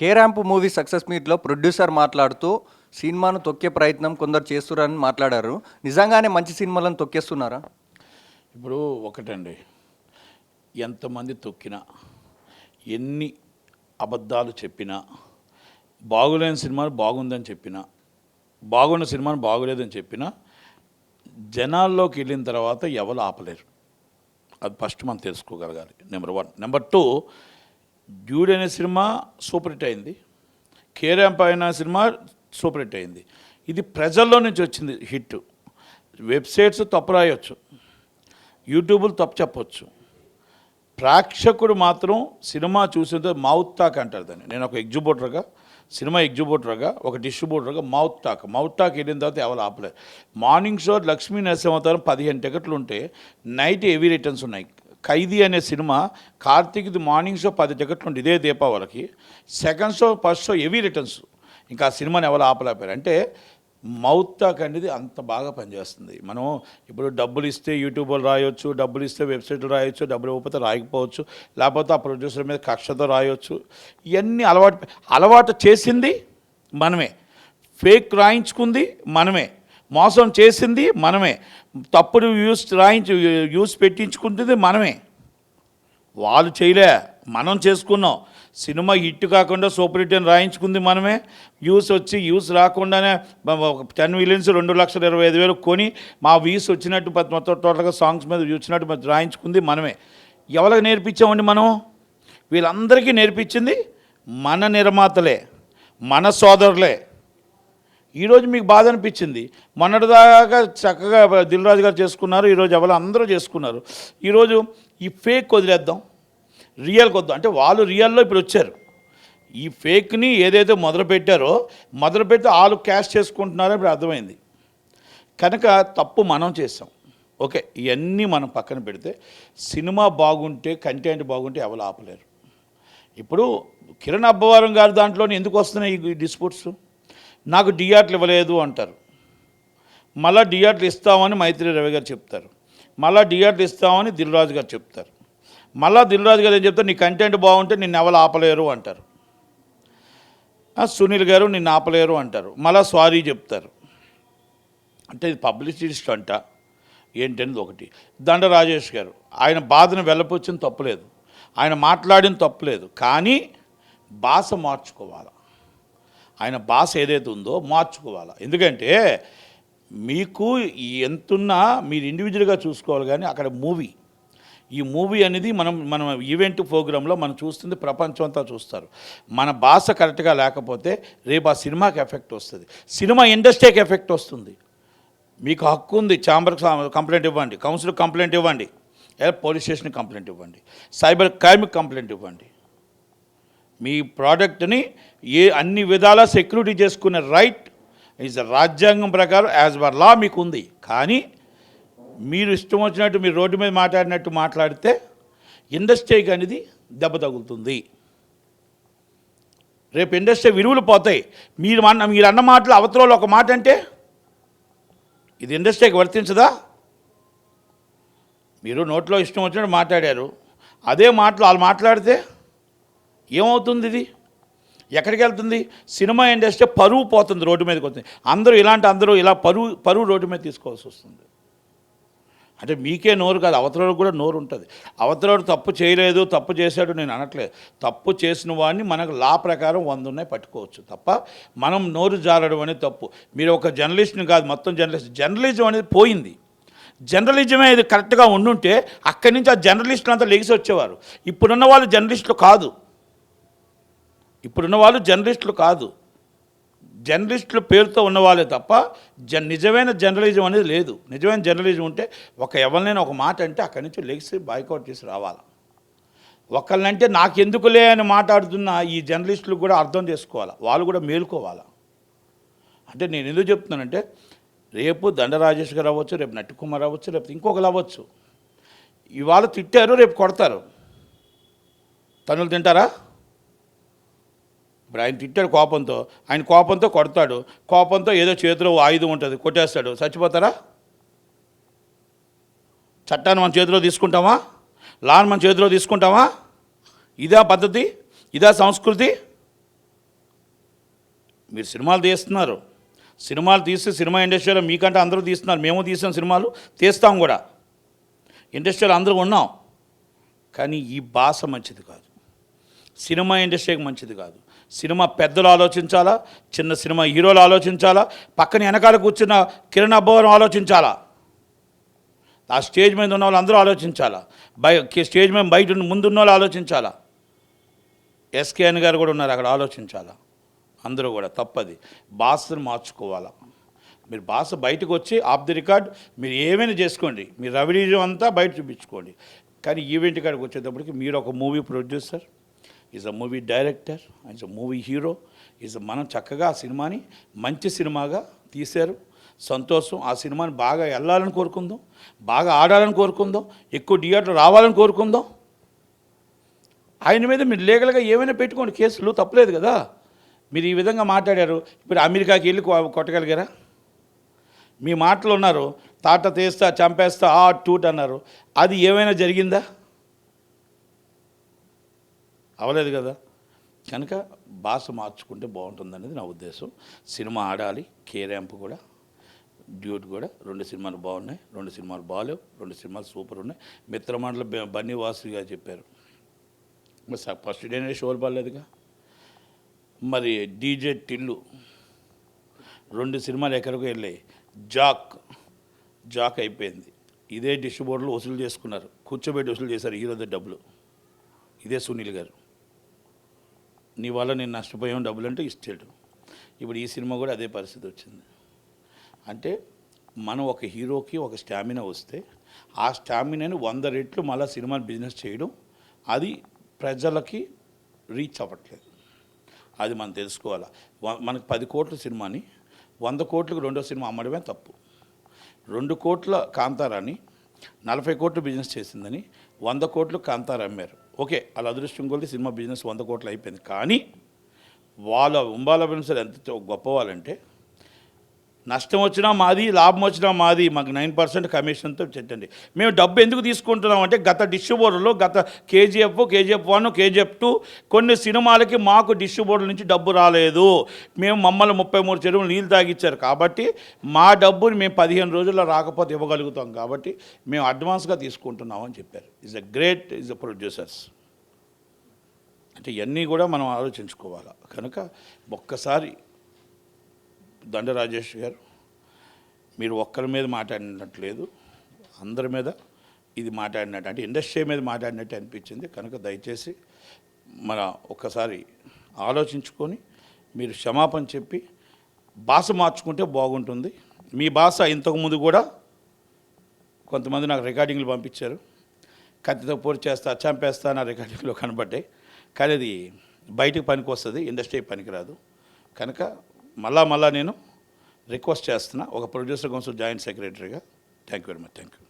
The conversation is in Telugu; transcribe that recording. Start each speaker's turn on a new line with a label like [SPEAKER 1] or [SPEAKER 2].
[SPEAKER 1] కే ర్యాంప్ మూవీ సక్సెస్ మీట్లో ప్రొడ్యూసర్ మాట్లాడుతూ సినిమాను తొక్కే ప్రయత్నం కొందరు చేస్తున్నారని మాట్లాడారు. నిజంగానే మంచి సినిమాలను తొక్కేస్తున్నారా?
[SPEAKER 2] ఇప్పుడు ఒకటండి, ఎంతమంది తొక్కినా, ఎన్ని అబద్ధాలు చెప్పినా, బాగులేని సినిమాను బాగుందని చెప్పినా, బాగున్న సినిమాను బాగులేదని చెప్పినా, జనాల్లోకి వెళ్ళిన తర్వాత ఎవరు ఆపలేరు. అది ఫస్ట్ మనం తెలుసుకోగలగాలి. నెంబర్ 1. నెంబర్ 2, డ్యూడ్ అనే సినిమా సూపర్ హిట్ అయింది, కే ర్యాంప్ అయిన సినిమా సూపర్ హిట్ అయింది. ఇది ప్రజల్లో నుంచి వచ్చింది హిట్. వెబ్సైట్స్ తప్పు రాయొచ్చు, యూట్యూబ్లు తప్పు చెప్పొచ్చు, ప్రేక్షకుడు మాత్రం సినిమా చూసిన మౌత్ టాక్ అంటారు దాన్ని. నేను ఒక సినిమా ఎగ్జిబ్యూటర్గా, ఒక డిస్ట్రిబ్యూటర్గా మౌత్ టాక్ వెళ్ళిన తర్వాత ఎవరు ఆపలేదు. మార్నింగ్ షో లక్ష్మీ నరసింహావతారం 15 టికెట్లు ఉంటే నైట్ హెవీ రిటర్న్స్ ఉన్నాయి. ఖైదీ అనే సినిమా కార్తీక్ది మార్నింగ్ షో 10 టికెట్లు ఉంటే ఇదే దీపావళికి, second show first show heavy returns. ఇంకా ఆ సినిమాని ఎవరు ఆపలేపారు. అంటే మౌత్ టాక్ అనేది అంత బాగా పనిచేస్తుంది. మనం ఇప్పుడు డబ్బులు ఇస్తే యూట్యూబ్లో రాయొచ్చు, డబ్బులు ఇస్తే వెబ్సైట్లో రాయొచ్చు, డబ్బులు ఇవ్వకపోతే రాయకపోవచ్చు, లేకపోతే ఆ ప్రొడ్యూసర్ మీద కక్షతో రాయొచ్చు. ఇవన్నీ అలవాటు చేసింది మనమే, ఫేక్ రాయించుకుంది మనమే, మోసం చేసింది మనమే, తప్పుడు యూస్ పెట్టించుకుంటుంది మనమే. వాళ్ళు చేయలే, మనం చేసుకున్నాం. సినిమా హిట్ కాకుండా సూపర్ హిట్ అని రాయించుకుంది మనమే. యూస్ రాకుండానే 10 మిలియన్స్ 2,25,000 కొని మా వ్యూస్ వచ్చినట్టు మొత్తం టోటల్గా సాంగ్స్ మీద వచ్చినట్టు రాయించుకుంది మనమే. ఎవరికి నేర్పించామండి మనం? వీళ్ళందరికీ నేర్పించింది మన నిర్మాతలే, మన సోదరులే. ఈరోజు మీకు బాధ అనిపించింది. మొన్నటిదాకా చక్కగా దిల్ రాజు గారు చేసుకున్నారు, ఈరోజు ఎవరు అందరూ చేసుకున్నారు. ఈరోజు ఈ ఫేక్ వదిలేద్దాం, రియల్కి వద్దాం అంటే వాళ్ళు రియల్లో ఇప్పుడు వచ్చారు. ఈ ఫేక్ని ఏదైతే మొదలుపెట్టి వాళ్ళు క్యాష్ చేసుకుంటున్నారో ఇప్పుడు అర్థమైంది. కనుక తప్పు మనం చేసాం. ఓకే, ఇవన్నీ మనం పక్కన పెడితే సినిమా బాగుంటే, కంటెంట్ బాగుంటే ఎవరు ఆపలేరు. ఇప్పుడు కిరణ్ అబ్బవరం గారు దాంట్లోనే ఎందుకు వస్తున్నాయి ఈ డిస్ప్యూట్స్? నాకు డిఆర్లు ఇవ్వలేదు అంటారు, మళ్ళీ డిఆర్లు ఇస్తామని మైత్రి రవి గారు చెప్తారు, మళ్ళీ డిఆర్లు ఇస్తామని దిల్ రాజు గారు చెప్తారు, మళ్ళీ దిల్ రాజు గారు ఏం చెప్తారు? నీ కంటెంట్ బాగుంటే నిన్ను ఎవరు ఆపలేరు అంటారు, సునీల్ గారు నిన్ను ఆపలేరు అంటారు, మళ్ళీ సారీ చెప్తారు. అంటే ఇది పబ్లిసిస్ట్ అంట ఏంటనేది ఒకటి. దండ రాజేష్ గారు ఆయన బాధను వెళ్ళపొచ్చిన తప్పులేదు, ఆయన మాట్లాడిన తప్పులేదు, కానీ భాష మార్చుకోవాలి. ఆయన భాష ఏదైతే ఉందో మార్చుకోవాలి. ఎందుకంటే మీకు ఎంతున్నా మీరు ఇండివిజువల్గా చూసుకోవాలి, కానీ అక్కడ ఈ మూవీ అనేది మనం ఈవెంట్ ప్రోగ్రాంలో మనం చూస్తుంది ప్రపంచం అంతా చూస్తారు. మన భాష కరెక్ట్గా లేకపోతే రేపు ఆ సినిమాకి ఎఫెక్ట్ వస్తుంది, సినిమా ఇండస్ట్రీకి ఎఫెక్ట్ వస్తుంది. మీకు హక్కు ఉంది, ఛాంబర్కి కంప్లైంట్ ఇవ్వండి, కౌన్సిల్కి కంప్లైంట్ ఇవ్వండి, పోలీస్ స్టేషన్కి కంప్లైంట్ ఇవ్వండి, సైబర్ క్రైమ్కి కంప్లైంట్ ఇవ్వండి. మీ ప్రోడక్ట్ని అన్ని విధాలా సెక్యూరిటీ చేసుకునే రైట్ ఈజ్ రాజ్యాంగం ప్రకారం యాజ్ పర్ లా మీకు ఉంది. కానీ మీరు ఇష్టం వచ్చినట్టు మీరు రోడ్డు మీద మాట్లాడినట్టు మాట్లాడితే ఇండస్ట్రీకి అనేది దెబ్బ తగులుతుంది. రేపు ఇండస్ట్రీ విలువలు పోతాయి. మీరు అన్న మాటలు అవతలలో ఒక మాట అంటే ఇది ఇండస్ట్రీకి వర్తించదా? మీరు నోట్లో ఇష్టం వచ్చినట్టు మాట్లాడారు, అదే మాటలు వాళ్ళు మాట్లాడితే ఏమవుతుంది? ఇది ఎక్కడికి వెళ్తుంది? సినిమా ఇండస్ట్రీ పరువు పోతుంది, రోడ్డు మీదకి వస్తుంది. అందరూ ఇలా పరువు రోడ్డు మీద తీసుకోవాల్సి వస్తుంది. అంటే మీకే నోరు కాదు, అవతలలో కూడా నోరు ఉంటుంది. అవతలోడు తప్పు చేయలేదు, తప్పు చేశాడు నేను అనట్లేదు. తప్పు చేసిన వాడిని మనకు లా ప్రకారం 100 ఉన్నాయి పట్టుకోవచ్చు తప్ప మనం నోరు జారడం అనేది తప్పు. మీరు ఒక జర్నలిస్ట్ని కాదు, మొత్తం జర్నలిజం అనేది పోయింది. జర్నలిజమే ఇది కరెక్ట్గా ఉండుంటే అక్కడి నుంచి ఆ జర్నలిస్టులు అంతా లెగిసి వచ్చేవారు. ఇప్పుడున్న వాళ్ళు జర్నలిస్టులు కాదు, జర్నలిస్టుల పేరుతో ఉన్నవాళ్ళే తప్ప నిజమైన జర్నలిజం అనేది లేదు. నిజమైన జర్నలిజం ఉంటే ఎవరినైనా ఒక మాట అంటే అక్కడి నుంచి లెగిసి బాయ్కౌట్ చేసి రావాలి. ఒకళ్ళంటే నాకెందుకులే అని మాట్లాడుతున్న ఈ జర్నలిస్టులు కూడా అర్థం చేసుకోవాలి, వాళ్ళు కూడా మేలుకోవాలి. అంటే నేను ఎందుకు చెప్తున్నానంటే రేపు దండ రాజేష్ గారు అవ్వచ్చు, రేపు నట్టికుమార్ అవ్వచ్చు, రేపు ఇంకొకరు అవ్వచ్చు. ఇవాళ తిట్టారు, రేపు కొడతారు. తనులు తింటారా? ఇప్పుడు ఆయన తిట్టాడు కోపంతో కొడతాడు, కోపంతో ఏదో చేతిలో ఆయుధం ఉంటుంది కొట్టేస్తాడు, చచ్చిపోతారా? చట్టాన్ని మన చేతిలో తీసుకుంటామా? లాన్ మన చేతిలో తీసుకుంటామా? ఇదా పద్ధతి? ఇదా సంస్కృతి? మీరు సినిమాలు తీస్తున్నారు, సినిమాలు తీస్తే సినిమా ఇండస్ట్రీలో మీకంటే అందరూ తీస్తున్నారు, మేము తీసిన సినిమాలు తీస్తాం కూడా, ఇండస్ట్రీలో అందరూ ఉన్నాం. కానీ ఈ భాష మంచిది కాదు, సినిమా ఇండస్ట్రీకి మంచిది కాదు. సినిమా పెద్దలు ఆలోచించాలా, చిన్న సినిమా హీరోలు ఆలోచించాలా, పక్కన వెనకాల కూర్చున్న కిరణ్ అబ్బవరం ఆలోచించాలా, ఆ స్టేజ్ మీద ఉన్న వాళ్ళు అందరూ ఆలోచించాలా, స్టేజ్ మీద బయట ముందున్న వాళ్ళు ఆలోచించాలా, ఎస్కేఎన్ గారు కూడా ఉన్నారు అక్కడ, ఆలోచించాలా. అందరూ కూడా తప్పది, భాషను మార్చుకోవాలా. మీరు భాష బయటకు వచ్చి ఆఫ్ ది రికార్డ్ మీరు ఏమైనా చేసుకోండి, మీ రెవెన్యూ అంతా బయట చూపించుకోండి. కానీ ఈవెంట్ కాడికి వచ్చేటప్పటికి మీరు ఒక movie producer, is a movie director, is a movie hero, మనం చక్కగా ఆ సినిమాని మంచి సినిమాగా తీశారు, సంతోషం. ఆ సినిమాని బాగా వెళ్ళాలని కోరుకుందాం, బాగా ఆడాలని కోరుకుందాం, ఎక్కువ థియేటర్ రావాలని కోరుకుందాం. ఆయన మీద మీరు లీగల్గా ఏమైనా పెట్టుకోండి కేసులు, తప్పలేదు కదా. మీరు ఈ విధంగా మాట్లాడారు, ఇప్పుడు అమెరికాకి వెళ్ళి కొట్టగలిగారా? మీ మాటలు ఉన్నారు, తాట తీస్తా చంపేస్తా ఆ టూట్ అన్నారు, అది ఏమైనా జరిగిందా? అవలేదు కదా. కనుక భాష మార్చుకుంటే బాగుంటుంది అనేది నా ఉద్దేశం. సినిమా ఆడాలి, కే ర్యాంప్ కూడా, డ్యూట్ కూడా, 2 సినిమాలు బాగున్నాయి, 2 సినిమాలు బాగాలేవు, 2 సినిమాలు సూపర్ ఉన్నాయి. మిత్రమండలి బన్నీ వాసు గారు చెప్పారు, మరి ఫస్ట్ డేనే షోలు బాగాలేదుగా. మరి డీజే టిల్లు 2 సినిమాలు ఎక్కడికో వెళ్ళాయి, జాక్ అయిపోయింది. ఇదే డిస్ట్రిబ్యూటర్లు వసూలు చేసుకున్నారు, కూర్చోబెట్టి వసూలు చేశారు హీరో డబ్బులు. ఇదే సునీల్ గారు, నీ వల్ల నేను నష్టపోయాం డబ్బులు అంటే ఇచ్చాడు. ఇప్పుడు ఈ సినిమా కూడా అదే పరిస్థితి వచ్చింది. అంటే మనం ఒక హీరోకి ఒక స్టామినా వస్తే ఆ స్టామినాని 100 రెట్లు మళ్ళీ సినిమా బిజినెస్ చేయడం, అది ప్రజలకి రీచ్ అవ్వట్లేదు. అది మనం తెలుసుకోవాలి. మనకు 10 కోట్ల సినిమాని 100 కోట్లకు రెండో సినిమా అమ్మడమే తప్పు. 2 కోట్ల కాంతారాన్ని 40 కోట్లు బిజినెస్ చేసిందని 100 కోట్లు కాంతారా అమ్మారు. ఓకే, వాళ్ళ అదృష్టం కొలిది సినిమా బిజినెస్ 100 కోట్లు అయిపోయింది. కానీ వాళ్ళ ఉంబాల బిజినెస్ ఎంత గొప్పవాళ్ళంటే, నష్టం వచ్చినా మాది, లాభం వచ్చినా మాది, మాకు 9% కమిషన్తో చెట్టండి. మేము డబ్బు ఎందుకు తీసుకుంటున్నాం అంటే, గత డిస్ట్రిబ్యూటర్లు, గత కేజీఎఫ్ 1, కేజీఎఫ్ 2 కొన్ని సినిమాలకి మాకు డిస్ట్రిబ్యూటర్ నుంచి డబ్బు రాలేదు. మమ్మల్ని 33 చెరువులు నీళ్ళు తాగిచ్చారు కాబట్టి మా డబ్బుని మేము 15 రోజుల్లో రాకపోతే ఇవ్వగలుగుతాం కాబట్టి మేము అడ్వాన్స్గా తీసుకుంటున్నాం అని చెప్పారు. Is a producers. అంటే ఇవన్నీ కూడా మనం ఆలోచించుకోవాలి. కనుక ఒక్కసారి దండ రాజేష్ గారు, మీరు ఒక్కరి మీద మాట్లాడినట్లేదు, అందరి మీద ఇది మాట్లాడినట్టు, అంటే ఇండస్ట్రీ మీద మాట్లాడినట్టు అనిపించింది. కనుక దయచేసి ఒక్కసారి ఆలోచించుకొని మీరు క్షమాపణ చెప్పి భాష మార్చుకుంటే బాగుంటుంది. మీ భాష ఇంతకుముందు కూడా కొంతమంది నాకు రికార్డింగ్లు పంపించారు, కత్తితో పొడి చేస్తా చంపేస్తా నా రికార్డింగ్లో కనబడ్డాయి. కానీ అది బయటకు పనికి వస్తుంది, ఇండస్ట్రీ పనికిరాదు. కనుక మళ్ళా నేను రిక్వెస్ట్ చేస్తున్నా, ఒక ప్రొడ్యూసర్ కౌన్సిల్ జాయింట్ సెక్రటరీగా. Thank you very much. Thank you.